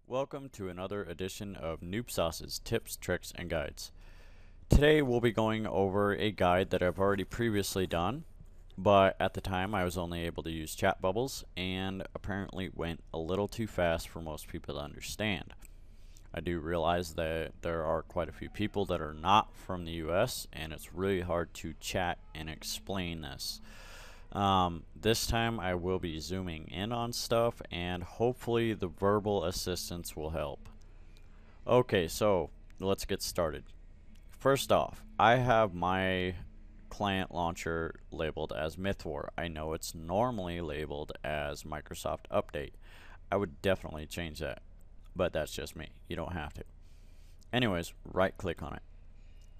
Welcome to another edition of Noob Sauce's Tips, Tricks, and Guides. Today we'll be going over a guide that I've already previously done, but at the time I was only able to use chat bubbles and apparently went a little too fast for most people to understand. I do realize that there are quite a few people that are not from the US and it's really hard to chat and explain this. This time I will be zooming in on stuff and hopefully the verbal assistance will help. Okay, so let's get started. First off, I have my client launcher labeled as Mythwar. I know it's normally labeled as Microsoft Update. I would definitely change that, but that's just me. You don't have to. Anyways, right click on it.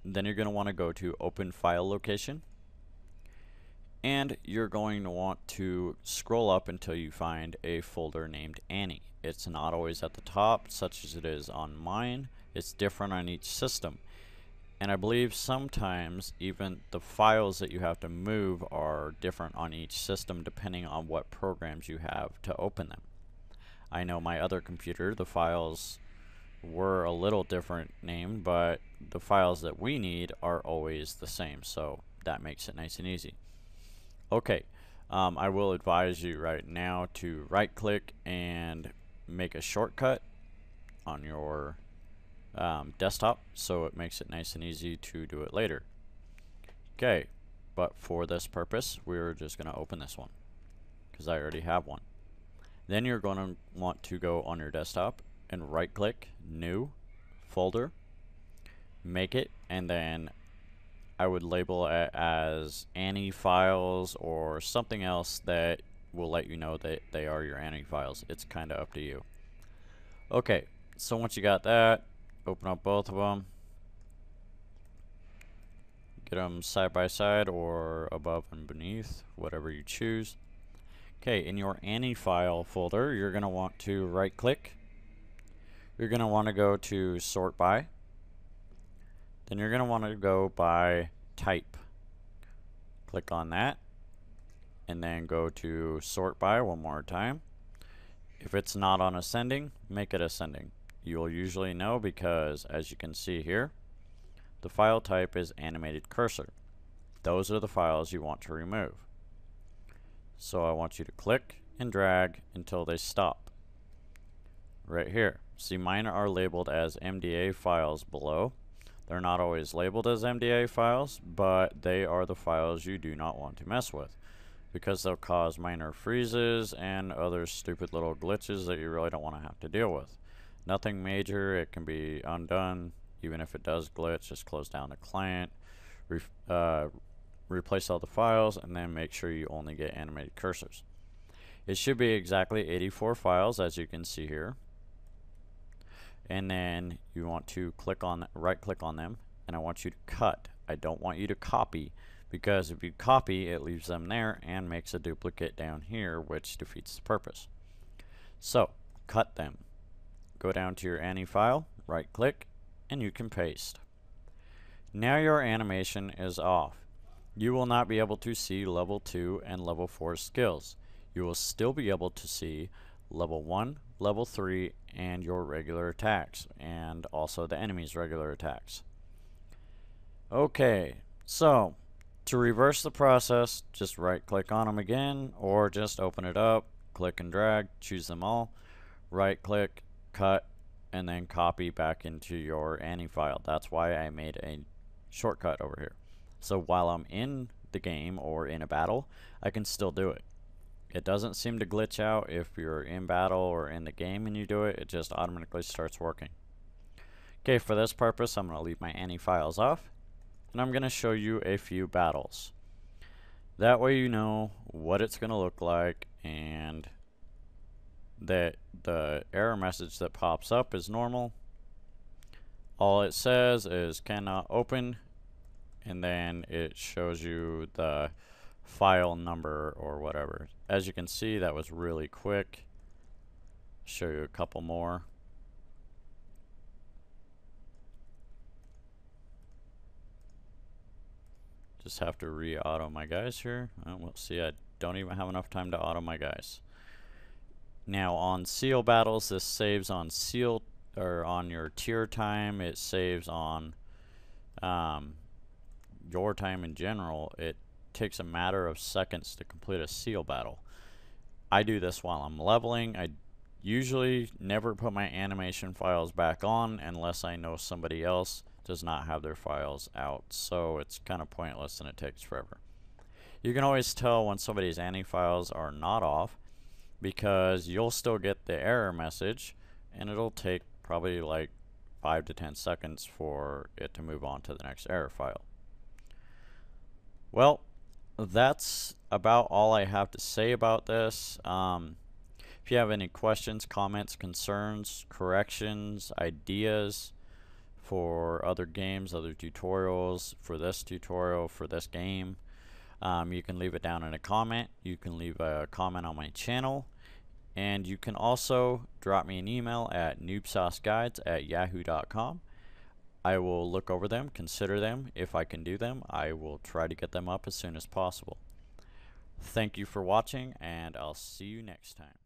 Then you're going to want to go to Open File Location. And you're going to want to scroll up until you find a folder named Annie. It's not always at the top, such as it is on mine. It's different on each system. And I believe sometimes even the files that you have to move are different on each system depending on what programs you have to open them. I know my other computer, the files were a little different named, but the files that we need are always the same, so that makes it nice and easy. Okay, I will advise you right now to right click and make a shortcut on your desktop so it makes it nice and easy to do it later. Okay, but for this purpose we're just going to open this one because I already have one. Then you're going to want to go on your desktop and right click, new, folder, make it, and then I would label it as Annie files or something else that will let you know that they are your Annie files. It's kind of up to you. Okay, so once you got that, open up both of them. Get them side by side or above and beneath, whatever you choose. Okay, in your Annie file folder, you're going to want to right click. You're going to want to go to sort by. Then you're going to want to go by type. Click on that and then go to sort by one more time. If it's not on ascending, make it ascending. You'll usually know because, as you can see here, the file type is animated cursor. Those are the files you want to remove. So I want you to click and drag until they stop. Right here. See, mine are labeled as MDA files below. They're not always labeled as MDA files, but they are the files you do not want to mess with because they'll cause minor freezes and other stupid little glitches that you really don't want to have to deal with. Nothing major, it can be undone. Even if it does glitch, just close down the client, replace all the files, and then make sure you only get animated cursors. It should be exactly 84 files, as you can see here. And then you want to right click on them, and I want you to cut. I don't want you to copy, because if you copy, it leaves them there and makes a duplicate down here, which defeats the purpose. So cut them. Go down to your Annie file, right click, and you can paste. Now your animation is off. You will not be able to see level 2 and level 4 skills. You will still be able to see level 1, level 3, and your regular attacks, and also the enemy's regular attacks. Okay, so to reverse the process, just right click on them again, or just open it up, click and drag, choose them all, right click, cut, and then copy back into your Annie file. That's why I made a shortcut over here. So while I'm in the game or in a battle, I can still do it. It doesn't seem to glitch out if you're in battle or in the game and you do it. It just automatically starts working. Okay, for this purpose, I'm going to leave my Annie files off, and I'm going to show you a few battles. That way you know what it's going to look like, and that the error message that pops up is normal. All it says is cannot open, and then it shows you the file number or whatever. As you can see, that was really quick. Show you a couple more. Just have to re-auto my guys here. Well, see, I don't even have enough time to auto my guys. Now on seal battles, this saves on seal or on your tier time. It saves on your time in general. It takes a matter of seconds to complete a seal battle. I do this while I'm leveling. I usually never put my animation files back on unless I know somebody else does not have their files out, so it's kind of pointless and it takes forever. You can always tell when somebody's anim files are not off because you'll still get the error message and it'll take probably like 5 to 10 seconds for it to move on to the next error file. Well, that's about all I have to say about this. If you have any questions, comments, concerns, corrections, ideas for other games, other tutorials, for this tutorial, for this game, you can leave it down in a comment. You can leave a comment on my channel, and you can also drop me an email at noobsauceguides@yahoo.com. I will look over them, consider them. If I can do them, I will try to get them up as soon as possible. Thank you for watching, and I'll see you next time.